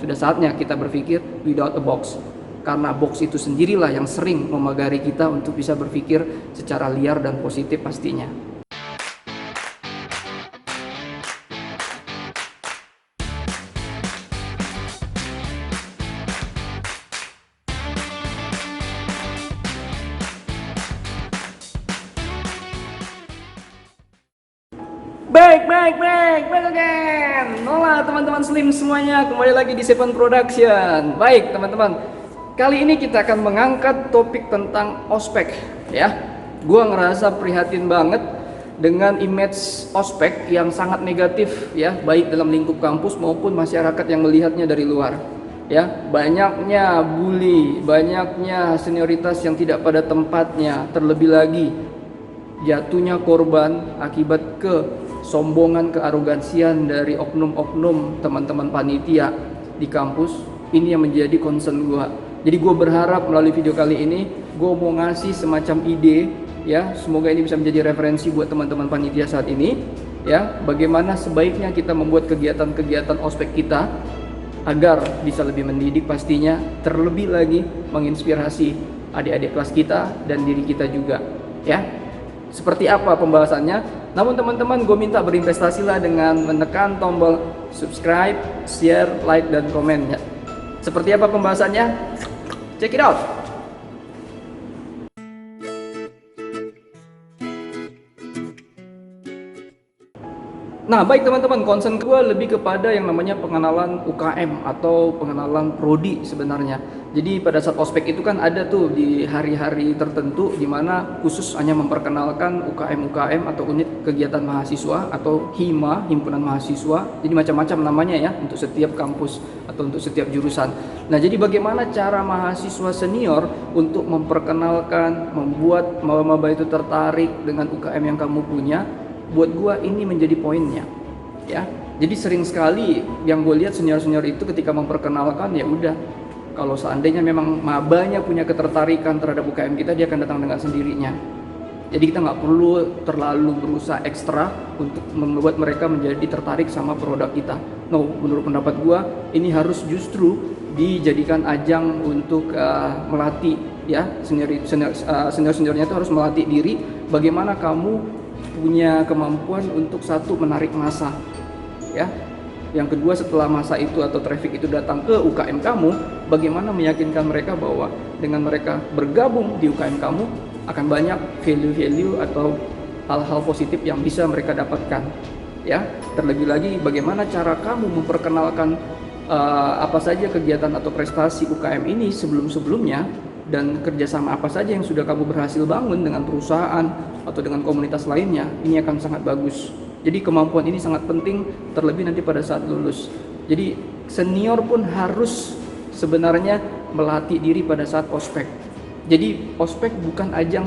sudah saatnya kita berpikir without a box. Karena box itu sendirilah yang sering memagari kita untuk bisa berpikir secara liar dan positif pastinya. Back again. Hola teman-teman Slim semuanya, kembali lagi di Seven Production. Baik teman-teman, kali ini kita akan mengangkat topik tentang ospek ya. Gua ngerasa prihatin banget dengan image ospek yang sangat negatif ya, baik dalam lingkup kampus maupun masyarakat yang melihatnya dari luar. Ya, banyaknya bully, banyaknya senioritas yang tidak pada tempatnya, terlebih lagi jatuhnya korban akibat kesombongan, kearogansian dari oknum-oknum teman-teman panitia di kampus. Ini yang menjadi concern gue. Jadi gue berharap melalui video kali ini gue mau ngasih semacam ide ya, semoga ini bisa menjadi referensi buat teman-teman panitia saat ini ya, bagaimana sebaiknya kita membuat kegiatan-kegiatan ospek kita agar bisa lebih mendidik pastinya, terlebih lagi menginspirasi adik-adik kelas kita dan diri kita juga ya. Seperti apa pembahasannya? Namun teman-teman, gue minta berinvestasilah dengan menekan tombol subscribe, share, like, dan komen ya. Seperti apa pembahasannya? Check it out! Nah baik teman-teman, concern gue lebih kepada yang namanya pengenalan UKM atau pengenalan prodi sebenarnya. Jadi pada saat ospek itu kan ada tuh di hari-hari tertentu di mana khusus hanya memperkenalkan UKM-UKM atau unit kegiatan mahasiswa atau HIMA, himpunan mahasiswa. Jadi macam-macam namanya ya untuk setiap kampus atau untuk setiap jurusan. Nah jadi bagaimana cara mahasiswa senior untuk memperkenalkan, membuat maba itu tertarik dengan UKM yang kamu punya? Buat gua ini menjadi poinnya ya. Jadi sering sekali yang gue lihat senior-senior itu ketika memperkenalkan ya udah, kalau seandainya memang mabanya punya ketertarikan terhadap UKM kita, dia akan datang dengan sendirinya. Jadi kita nggak perlu terlalu berusaha ekstra untuk membuat mereka menjadi tertarik sama produk kita. No, menurut pendapat gua ini harus justru dijadikan ajang untuk melatih ya, senior-seniornya itu harus melatih diri bagaimana kamu punya kemampuan untuk satu menarik massa ya. Yang kedua, setelah massa itu atau traffic itu datang ke UKM kamu, bagaimana meyakinkan mereka bahwa dengan mereka bergabung di UKM kamu akan banyak value-value atau hal-hal positif yang bisa mereka dapatkan ya. Terlebih lagi bagaimana cara kamu memperkenalkan apa saja kegiatan atau prestasi UKM ini sebelum-sebelumnya, dan kerjasama apa saja yang sudah kamu berhasil bangun dengan perusahaan atau dengan komunitas lainnya, ini akan sangat bagus. Jadi kemampuan ini sangat penting, terlebih nanti pada saat lulus. Jadi senior pun harus sebenarnya melatih diri pada saat ospek. Jadi ospek bukan ajang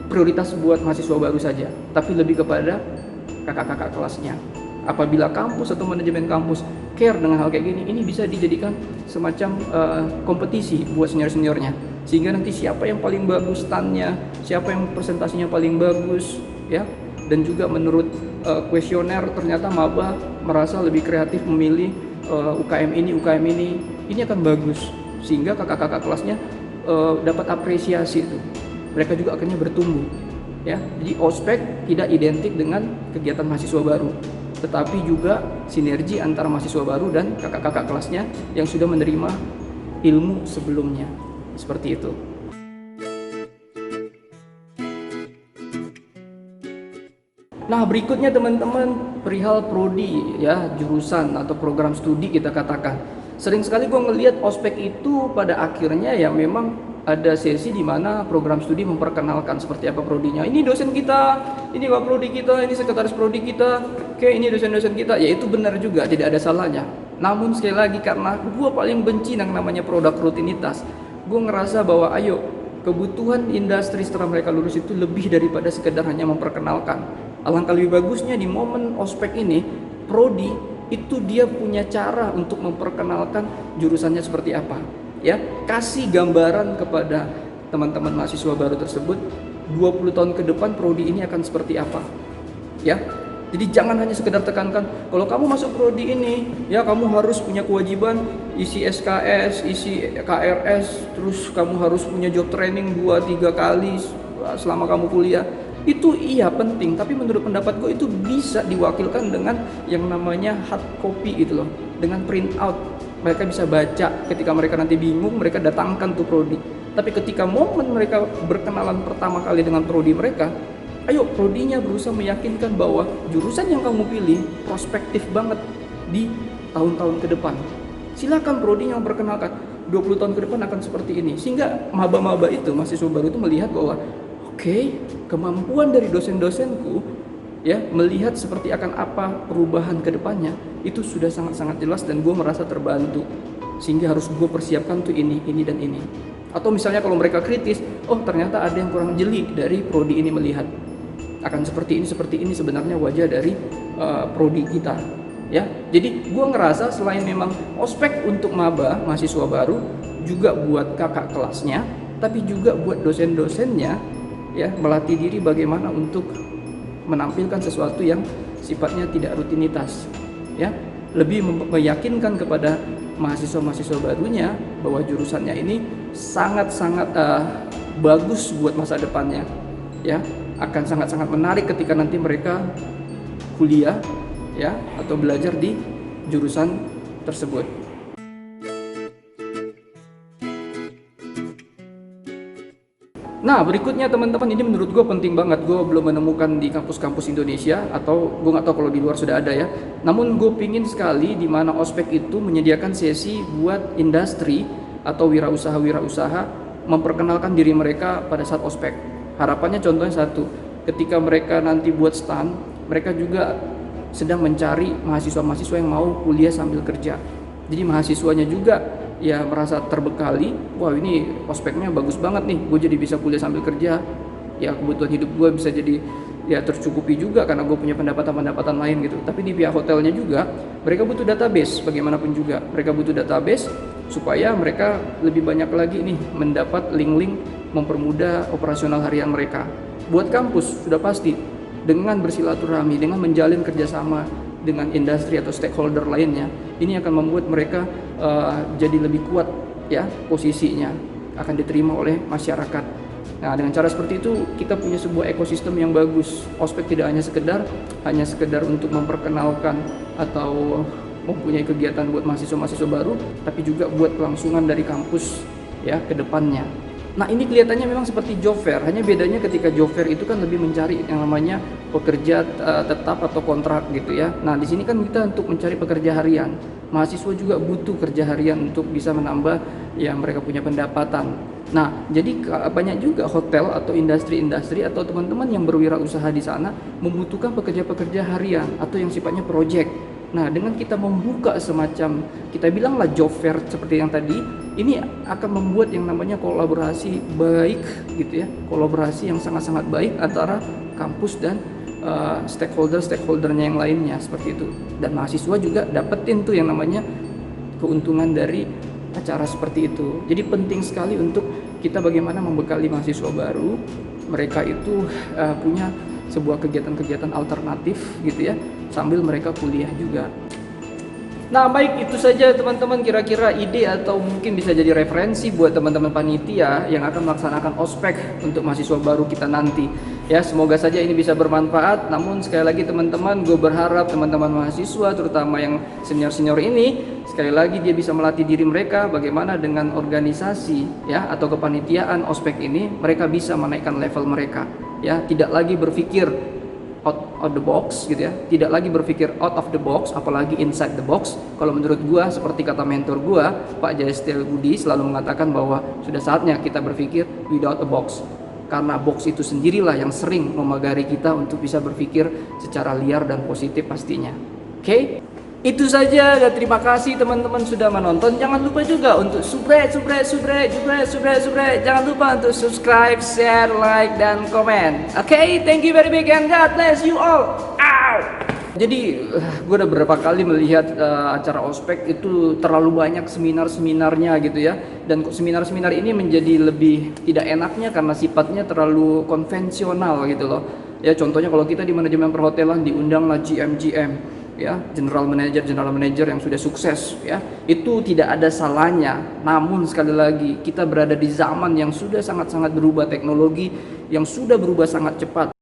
prioritas buat mahasiswa baru saja, tapi lebih kepada kakak-kakak kelasnya. Apabila kampus atau manajemen kampus care dengan hal kayak gini, ini bisa dijadikan semacam kompetisi buat senior-seniornya, sehingga nanti siapa yang paling bagus stannya, siapa yang presentasinya paling bagus ya, dan juga menurut kuesioner ternyata maba merasa lebih kreatif memilih UKM ini akan bagus, sehingga kakak-kakak kelasnya dapat apresiasi itu, mereka juga akhirnya bertumbuh ya. Jadi ospek tidak identik dengan kegiatan mahasiswa baru, tetapi juga sinergi antara mahasiswa baru dan kakak-kakak kelasnya yang sudah menerima ilmu sebelumnya. Seperti itu. Nah berikutnya teman-teman, perihal prodi ya, jurusan atau program studi kita katakan. Sering sekali gue ngelihat ospek itu pada akhirnya ya memang ada sesi di mana program studi memperkenalkan seperti apa prodinya. Ini dosen kita, ini Pak Prodi kita, ini sekretaris prodi kita, oke ini dosen-dosen kita. Ya itu benar juga, tidak ada salahnya. Namun sekali lagi, karena gue paling benci yang namanya produk rutinitas, gue ngerasa bahwa ayo, kebutuhan industri setelah mereka lulus itu lebih daripada sekedar hanya memperkenalkan. Alangkah lebih bagusnya di momen ospek ini, prodi itu dia punya cara untuk memperkenalkan jurusannya seperti apa. Ya, kasih gambaran kepada teman-teman mahasiswa baru tersebut 20 tahun ke depan prodi ini akan seperti apa. Ya. Jadi jangan hanya sekedar tekankan, kalau kamu masuk prodi ini, ya kamu harus punya kewajiban isi SKS, isi KRS, terus kamu harus punya job training 2-3 kali selama kamu kuliah. Itu iya penting, tapi menurut pendapat gue itu bisa diwakilkan dengan yang namanya hard copy gitu loh, dengan print out. Mereka bisa baca, ketika mereka nanti bingung, mereka datangkan tuh prodi. Tapi ketika momen mereka berkenalan pertama kali dengan prodi mereka, ayo prodinya berusaha meyakinkan bahwa jurusan yang kamu pilih prospektif banget di tahun-tahun ke depan. Silakan prodinya memperkenalkan 20 tahun ke depan akan seperti ini. Sehingga maba-maba itu, mahasiswa baru itu melihat bahwa oke, kemampuan dari dosen-dosenku ya melihat seperti akan apa perubahan ke depannya itu sudah sangat-sangat jelas dan gue merasa terbantu. Sehingga harus gue persiapkan tuh ini dan ini. Atau misalnya kalau mereka kritis, oh ternyata ada yang kurang jeli dari prodi ini melihat akan seperti ini sebenarnya wajah dari prodi kita ya. Jadi gue ngerasa selain memang ospek untuk maba mahasiswa baru juga buat kakak kelasnya, tapi juga buat dosen-dosennya ya, melatih diri bagaimana untuk menampilkan sesuatu yang sifatnya tidak rutinitas ya, lebih meyakinkan kepada mahasiswa-mahasiswa barunya bahwa jurusannya ini sangat-sangat bagus buat masa depannya ya, akan sangat-sangat menarik ketika nanti mereka kuliah ya atau belajar di jurusan tersebut. Nah berikutnya teman-teman, ini menurut gue penting banget, gue belum menemukan di kampus-kampus Indonesia atau gue nggak tahu kalau di luar sudah ada ya. Namun gue pingin sekali di mana ospek itu menyediakan sesi buat industri atau wirausaha memperkenalkan diri mereka pada saat ospek. Harapannya contohnya satu, ketika mereka nanti buat stand, mereka juga sedang mencari mahasiswa-mahasiswa yang mau kuliah sambil kerja. Jadi mahasiswanya juga ya merasa terbekali, wah ini ospeknya bagus banget nih, gue jadi bisa kuliah sambil kerja, ya kebutuhan hidup gue bisa jadi ya tercukupi juga karena gue punya pendapatan lain gitu. Tapi di pihak hotelnya juga mereka butuh database, bagaimanapun juga mereka butuh database supaya mereka lebih banyak lagi nih mendapat link-link mempermudah operasional harian mereka. Buat kampus sudah pasti dengan bersilaturahmi, dengan menjalin kerjasama dengan industri atau stakeholder lainnya, ini akan membuat mereka jadi lebih kuat ya posisinya, akan diterima oleh masyarakat. Nah dengan cara seperti itu kita punya sebuah ekosistem yang bagus. Ospek tidak hanya sekedar untuk memperkenalkan atau mempunyai kegiatan buat mahasiswa-mahasiswa baru, tapi juga buat kelangsungan dari kampus ya ke depannya. Nah ini kelihatannya memang seperti job fair, hanya bedanya ketika job fair itu kan lebih mencari yang namanya pekerja tetap atau kontrak gitu ya. Nah di sini kan kita untuk mencari pekerja harian. Mahasiswa juga butuh kerja harian untuk bisa menambah ya mereka punya pendapatan. Nah jadi banyak juga hotel atau industri-industri atau teman-teman yang berwirausaha di sana membutuhkan pekerja-pekerja harian atau yang sifatnya project. Nah dengan kita membuka semacam, kita bilanglah job fair seperti yang tadi, ini akan membuat yang namanya kolaborasi baik gitu ya, kolaborasi yang sangat-sangat baik antara kampus dan stakeholdernya yang lainnya seperti itu. Dan mahasiswa juga dapetin tuh yang namanya keuntungan dari acara seperti itu. Jadi penting sekali untuk kita bagaimana membekali mahasiswa baru, mereka itu punya sebuah kegiatan-kegiatan alternatif gitu ya, sambil mereka kuliah juga. Nah baik, itu saja teman-teman kira-kira ide atau mungkin bisa jadi referensi buat teman-teman panitia yang akan melaksanakan ospek untuk mahasiswa baru kita nanti. Ya semoga saja ini bisa bermanfaat. Namun sekali lagi teman-teman, gue berharap teman-teman mahasiswa terutama yang senior-senior ini, sekali lagi dia bisa melatih diri mereka bagaimana dengan organisasi ya atau kepanitiaan ospek ini mereka bisa menaikkan level mereka. Ya tidak lagi berpikir out of the box gitu ya, tidak lagi berpikir out of the box apalagi inside the box. Kalau menurut gua, seperti kata mentor gua Pak Jayastil Budi selalu mengatakan bahwa sudah saatnya kita berpikir without a box, karena box itu sendirilah yang sering memagari kita untuk bisa berpikir secara liar dan positif pastinya. Oke? Itu saja dan terima kasih teman-teman sudah menonton. Jangan lupa juga untuk subscribe. Jangan lupa untuk subscribe, share, like, dan komen. Oke, thank you very big and God bless you all. Ow! Jadi gue udah beberapa kali melihat acara ospek itu terlalu banyak seminar-seminarnya gitu ya. Dan seminar-seminar ini menjadi lebih tidak enaknya karena sifatnya terlalu konvensional gitu loh. Ya contohnya kalau kita di manajemen perhotelan diundanglah GM ya, general manager yang sudah sukses ya, itu tidak ada salahnya. Namun sekali lagi kita berada di zaman yang sudah sangat-sangat berubah, teknologi yang sudah berubah sangat cepat.